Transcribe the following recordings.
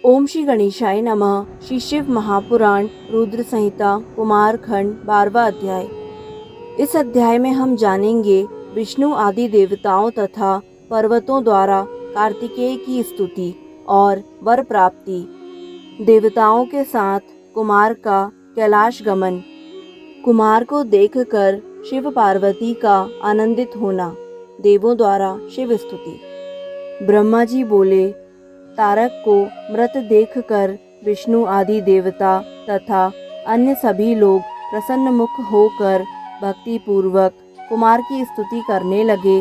ओम श्री गणेशाय नमः। श्री शिव महापुराण रुद्र संहिता कुमार खंड 12वां अध्याय। इस अध्याय में हम जानेंगे विष्णु आदि देवताओं तथा पर्वतों द्वारा कार्तिकेय की स्तुति और वर प्राप्ति। देवताओं के साथ कुमार का कैलाश गमन। कुमार को देखकर शिव पार्वती का आनंदित होना। देवों द्वारा शिव स्तुति। ब्रह्मा जी बोले, तारक को मृत देखकर विष्णु आदि देवता तथा अन्य सभी लोग प्रसन्न मुख होकर भक्ति पूर्वक कुमार की स्तुति करने लगे।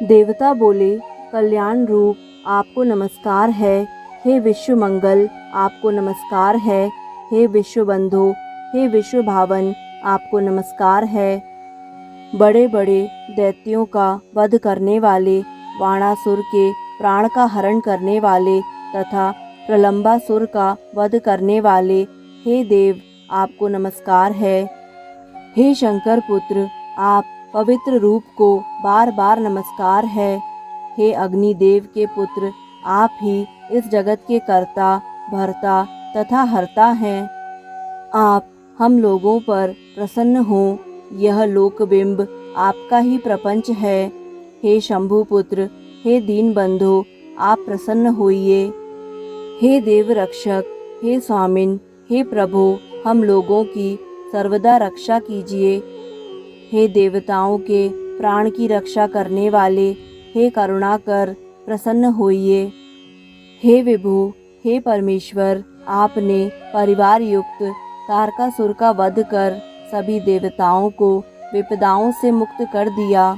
देवता बोले, कल्याण रूप आपको नमस्कार है, हे विश्व मंगल आपको नमस्कार है, हे विश्व बंधु, हे विश्व भावन आपको नमस्कार है। बड़े बड़े दैत्यों का वध करने वाले, बाणासुर के प्राण का हरण करने वाले तथा प्रलंबासुर का वध करने वाले, हे देव आपको नमस्कार है। हे शंकर पुत्र आप पवित्र रूप को बार बार नमस्कार है। हे अग्निदेव के पुत्र आप ही इस जगत के कर्ता, भर्ता तथा हर्ता हैं। आप हम लोगों पर प्रसन्न हो, यह लोकबिंब आपका ही प्रपंच है। हे शंभु पुत्र, हे दीन बंधु आप प्रसन्न होइए। हे देव रक्षक, हे स्वामिन, हे प्रभु हम लोगों की सर्वदा रक्षा कीजिए। हे देवताओं के प्राण की रक्षा करने वाले, हे करुणा कर प्रसन्न होइए। हे विभु, हे परमेश्वर आपने परिवार युक्त तारकासुर का वध कर सभी देवताओं को विपदाओं से मुक्त कर दिया।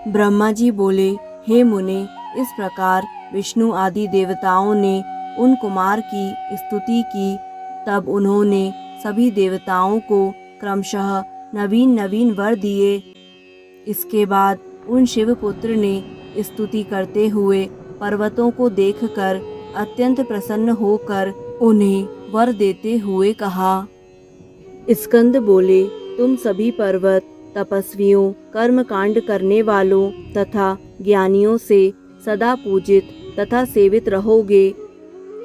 ब्रह्मा जी बोले, हे मुने, इस प्रकार विष्णु आदि देवताओं ने उन कुमार की स्तुति की। तब उन्होंने सभी देवताओं को क्रमशः नवीन नवीन वर दिए। इसके बाद उन शिवपुत्र ने स्तुति करते हुए पर्वतों को देखकर अत्यंत प्रसन्न होकर उन्हें वर देते हुए कहा। स्कंद बोले, तुम सभी पर्वत तपस्वियों, कर्म कांड करने वालों तथा ज्ञानियों से सदा पूजित तथा सेवित रहोगे।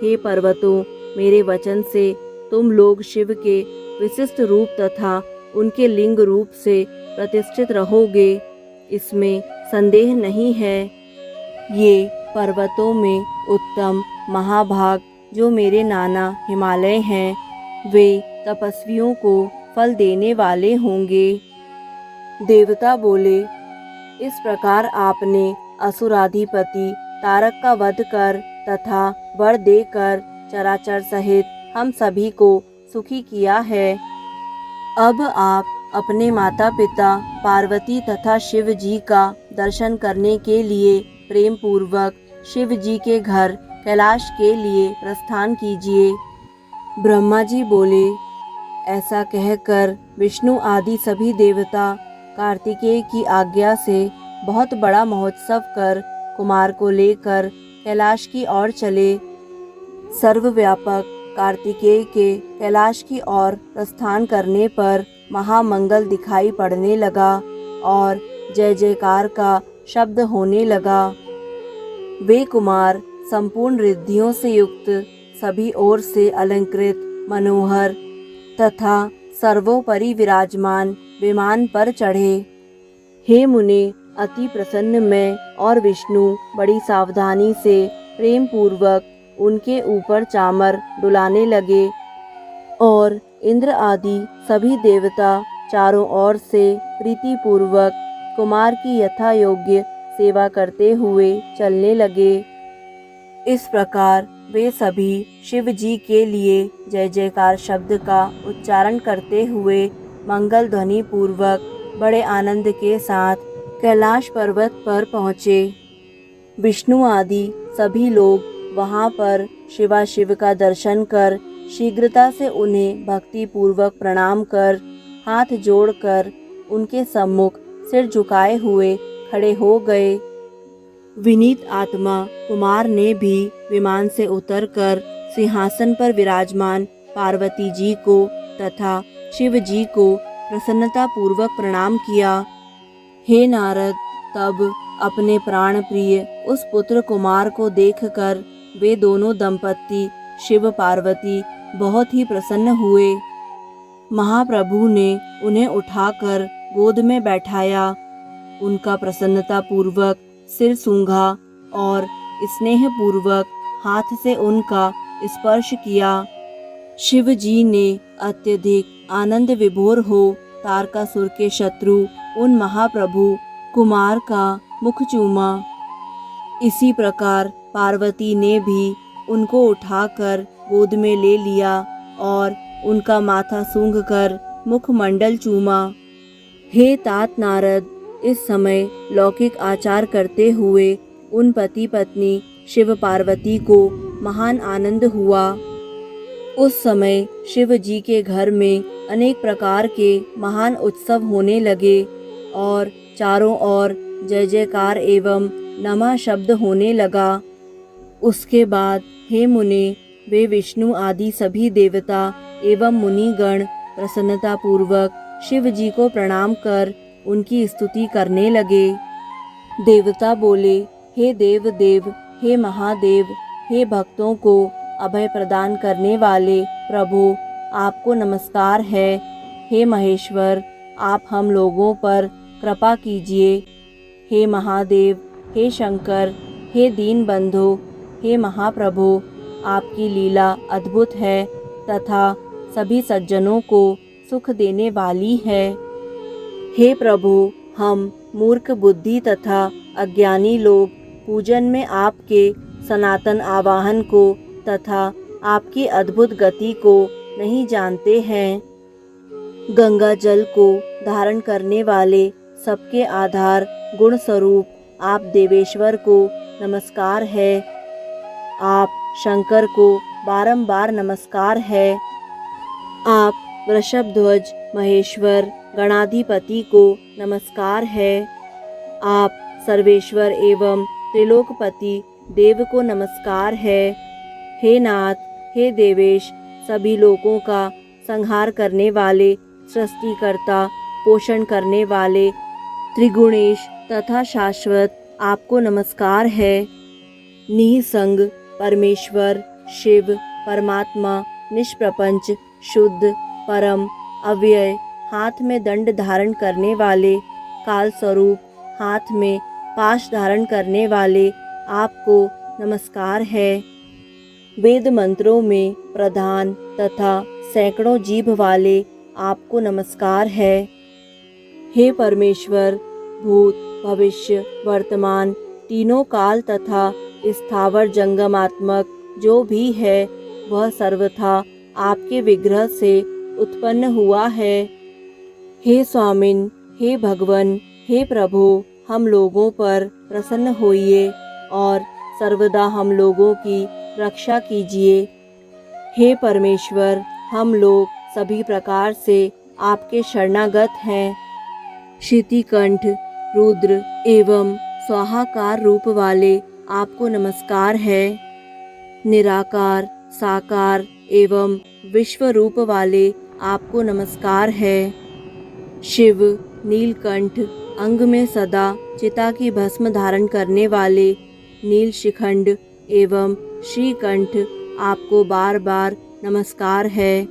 हे पर्वतों, मेरे वचन से तुम लोग शिव के विशिष्ट रूप तथा उनके लिंग रूप से प्रतिष्ठित रहोगे, इसमें संदेह नहीं है। ये पर्वतों में उत्तम महाभाग जो मेरे नाना हिमालय हैं, वे तपस्वियों को फल देने वाले होंगे। देवता बोले, इस प्रकार आपने असुराधिपति तारक का वध कर तथा वर देकर चराचर सहित हम सभी को सुखी किया है। अब आप अपने माता पिता पार्वती तथा शिव जी का दर्शन करने के लिए प्रेम पूर्वक शिव जी के घर कैलाश के लिए प्रस्थान कीजिए। ब्रह्मा जी बोले, ऐसा कहकर विष्णु आदि सभी देवता कार्तिकेय की आज्ञा से बहुत बड़ा महोत्सव कर कुमार को लेकर कैलाश की ओर चले। सर्वव्यापक कार्तिकेय के कैलाश की ओर प्रस्थान करने पर महामंगल दिखाई पड़ने लगा और जय जयकार का शब्द होने लगा। वे कुमार संपूर्ण रिद्धियों से युक्त, सभी ओर से अलंकृत, मनोहर तथा सर्वोपरि विराजमान विमान पर चढ़े। हे मुने, अति प्रसन्न मैं और विष्णु बड़ी सावधानी से प्रेम पूर्वक उनके ऊपर चामर डुलाने लगे और इंद्र आदि सभी देवता चारों ओर से प्रीति पूर्वक कुमार की यथा योग्य सेवा करते हुए चलने लगे। इस प्रकार वे सभी शिव जी के लिए जय जयकार शब्द का उच्चारण करते हुए मंगल ध्वनि पूर्वक बड़े आनंद के साथ कैलाश पर्वत पर पहुँचे। विष्णु आदि सभी लोग वहाँ पर शिवाशिव का दर्शन कर शीघ्रता से उन्हें भक्ति पूर्वक प्रणाम कर हाथ जोड़कर उनके सम्मुख सिर झुकाए हुए खड़े हो गए। विनीत आत्मा कुमार ने भी विमान से उतरकर सिंहासन पर विराजमान पार्वती जी को तथा शिव जी को प्रसन्नता पूर्वक प्रणाम किया। हे नारद, तब अपने प्राण प्रिय उस पुत्र कुमार को देखकर वे दोनों दंपत्ति शिव पार्वती बहुत ही प्रसन्न हुए। महाप्रभु ने उन्हें उठाकर गोद में बैठाया, उनका प्रसन्नता पूर्वक सिर सूंघा और स्नेह पूर्वक हाथ से उनका स्पर्श किया। शिव जी ने अत्यधिक आनंद विभोर हो तारकासुर के शत्रु उन महाप्रभु कुमार का मुख चूमा। इसी प्रकार पार्वती ने भी उनको उठाकर गोद में ले लिया और उनका माथा सूंघकर मुखमंडल चूमा। हे तात नारद, इस समय लौकिक आचार करते हुए उन पति पत्नी शिव पार्वती को महान आनंद हुआ। उस समय शिव जी के घर में अनेक प्रकार के महान उत्सव होने लगे और चारों ओर जय जयकार एवं नमः शब्द होने लगा। उसके बाद हे मुने, वे विष्णु आदि सभी देवता एवं मुनिगण प्रसन्नता पूर्वक शिव जी को प्रणाम कर उनकी स्तुति करने लगे। देवता बोले, हे देव देव, हे महादेव, हे भक्तों को अभय प्रदान करने वाले प्रभु, आपको नमस्कार है। हे महेश्वर, आप हम लोगों पर कृपा कीजिए। हे महादेव, हे शंकर, हे दीन बंधु, हे महाप्रभु, आपकी लीला अद्भुत है तथा सभी सज्जनों को सुख देने वाली है। हे प्रभु, हम मूर्ख बुद्धि तथा अज्ञानी लोग पूजन में आपके सनातन आवाहन को तथा आपकी अद्भुत गति को नहीं जानते हैं। गंगा जल को धारण करने वाले सबके आधार गुण स्वरूप आप देवेश्वर को नमस्कार है। आप शंकर को बारंबार नमस्कार है। आप वृषभध्वज महेश्वर गणाधिपति को नमस्कार है। आप सर्वेश्वर एवं त्रिलोकपति देव को नमस्कार है। हे नाथ, हे देवेश, सभी लोगों का संहार करने वाले, सृष्टिकर्ता, पोषण करने वाले, त्रिगुणेश तथा शाश्वत, आपको नमस्कार है। निसंग परमेश्वर शिव परमात्मा निष्प्रपंच शुद्ध परम अव्यय, हाथ में दंड धारण करने वाले, काल स्वरूप, हाथ में पाश धारण करने वाले, आपको नमस्कार है। वेद मंत्रों में प्रधान तथा सैकड़ों जीभ वाले, आपको नमस्कार है। हे परमेश्वर, भूत भविष्य वर्तमान तीनों काल तथा स्थावर जंगमात्मक जो भी है वह सर्वथा आपके विग्रह से उत्पन्न हुआ है। हे स्वामिन, हे भगवन, हे प्रभु, हम लोगों पर प्रसन्न होइए और सर्वदा हम लोगों की रक्षा कीजिए। हे परमेश्वर, हम लोग सभी प्रकार से आपके शरणागत हैं। शितिकंठ रुद्र एवं स्वाहाकार रूप वाले आपको नमस्कार है। निराकार साकार एवं विश्व रूप वाले आपको नमस्कार है। शिव नीलकंठ अंग में सदा चिता की भस्म धारण करने वाले नीलशिखंड एवं श्रीकंठ, आपको बार बार नमस्कार है।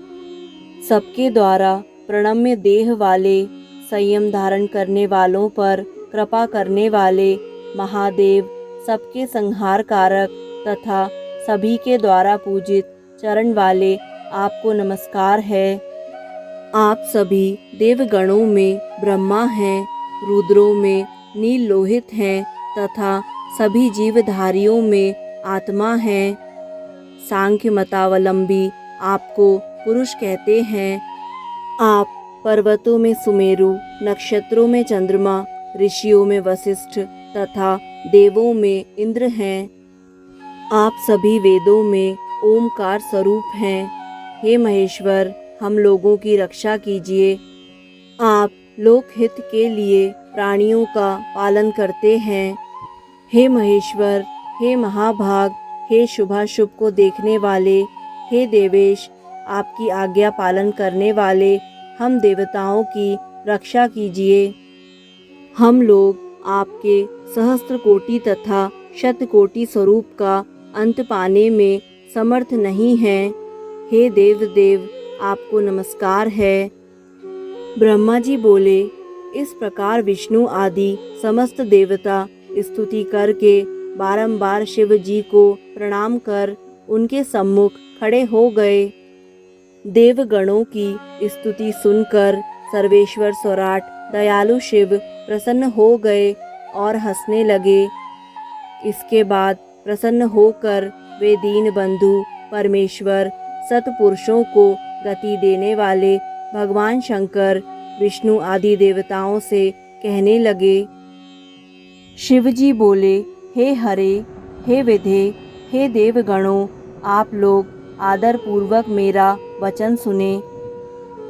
सबके द्वारा प्रणम्य देह वाले, संयम धारण करने वालों पर कृपा करने वाले महादेव, सबके संहार कारक तथा सभी के द्वारा पूजित चरण वाले, आपको नमस्कार है। आप सभी देवगणों में ब्रह्मा हैं, रुद्रों में नील लोहित हैं तथा सभी जीवधारियों में आत्मा है। सांख्य मतावलंबी आपको पुरुष कहते हैं। आप पर्वतों में सुमेरु, नक्षत्रों में चंद्रमा, ऋषियों में वशिष्ठ तथा देवों में इंद्र हैं। आप सभी वेदों में ओमकार स्वरूप हैं। हे महेश्वर, हम लोगों की रक्षा कीजिए। आप लोकहित के लिए प्राणियों का पालन करते हैं। हे महेश्वर, हे महाभाग, हे शुभाशुभ को देखने वाले, हे देवेश, आपकी आज्ञा पालन करने वाले, हम देवताओं की रक्षा कीजिए। हम लोग आपके सहस्त्र कोटि तथा शत कोटि स्वरूप का अंत पाने में समर्थ नहीं हैं। हे देव देव, आपको नमस्कार है। ब्रह्मा जी बोले, इस प्रकार विष्णु आदि समस्त देवता स्तुति करके बारंबार शिव जी को प्रणाम कर उनके सम्मुख खड़े हो गए। देवगणों की स्तुति सुनकर सर्वेश्वर स्वराट दयालु शिव प्रसन्न हो गए और हंसने लगे। इसके बाद प्रसन्न होकर वे दीन बंधु परमेश्वर सतपुरुषों को गति देने वाले भगवान शंकर विष्णु आदि देवताओं से कहने लगे। शिव जी बोले, हे हरे, हे विधे, हे देवगणों, आप लोग आदर पूर्वक मेरा वचन सुने।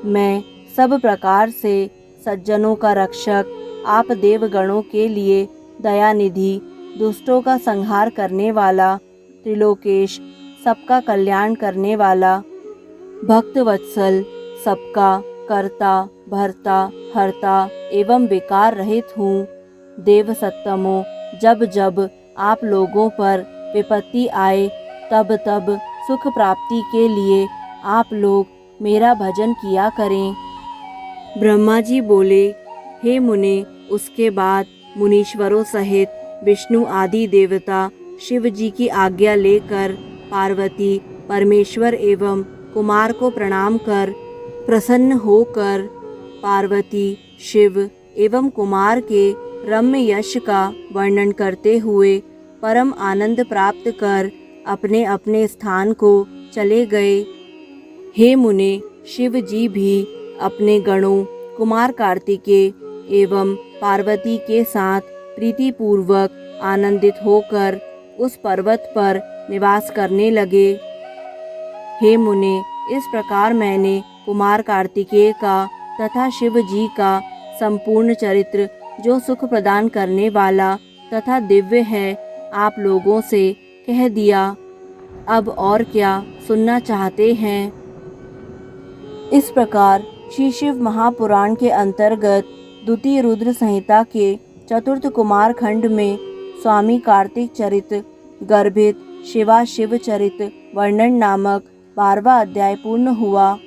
मैं सब प्रकार से सज्जनों का रक्षक, आप देवगणों के लिए दयानिधि, दुष्टों का संहार करने वाला, त्रिलोकेश, सबका कल्याण करने वाला, भक्त वत्सल, सबका कर्ता, भर्ता, हर्ता एवं विकार रहित हूँ। देव सत्तमों, जब जब आप लोगों पर विपत्ति आए तब तब सुख प्राप्ति के लिए आप लोग मेरा भजन किया करें। ब्रह्मा जी बोले, हे मुने, उसके बाद मुनीश्वरों सहित विष्णु आदि देवता शिव जी की आज्ञा लेकर पार्वती, परमेश्वर एवं कुमार को प्रणाम कर प्रसन्न होकर पार्वती, शिव एवं कुमार के रम्य यश का वर्णन करते हुए परम आनंद प्राप्त कर अपने अपने स्थान को चले गए। हे मुने, शिव जी भी अपने गणों कुमार कार्तिकेय एवं पार्वती के साथ प्रीतिपूर्वक आनंदित होकर उस पर्वत पर निवास करने लगे। हे मुने, इस प्रकार मैंने कुमार कार्तिकेय का तथा शिव जी का संपूर्ण चरित्र, जो सुख प्रदान करने वाला तथा दिव्य है, आप लोगों से कह दिया। अब और क्या सुनना चाहते हैं? इस प्रकार श्री शिव महापुराण के अंतर्गत द्वितीय रुद्र संहिता के चतुर्थ कुमार खंड में स्वामी कार्तिक चरित गर्भित शिवा शिव चरित वर्णन नामक 12वां अध्याय पूर्ण हुआ।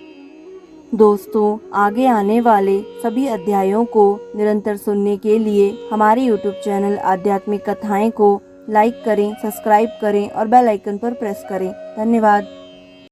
दोस्तों, आगे आने वाले सभी अध्यायों को निरंतर सुनने के लिए हमारे YouTube चैनल आध्यात्मिक कथाएं को लाइक करें, सब्सक्राइब करें और बेल आइकन पर प्रेस करें। धन्यवाद।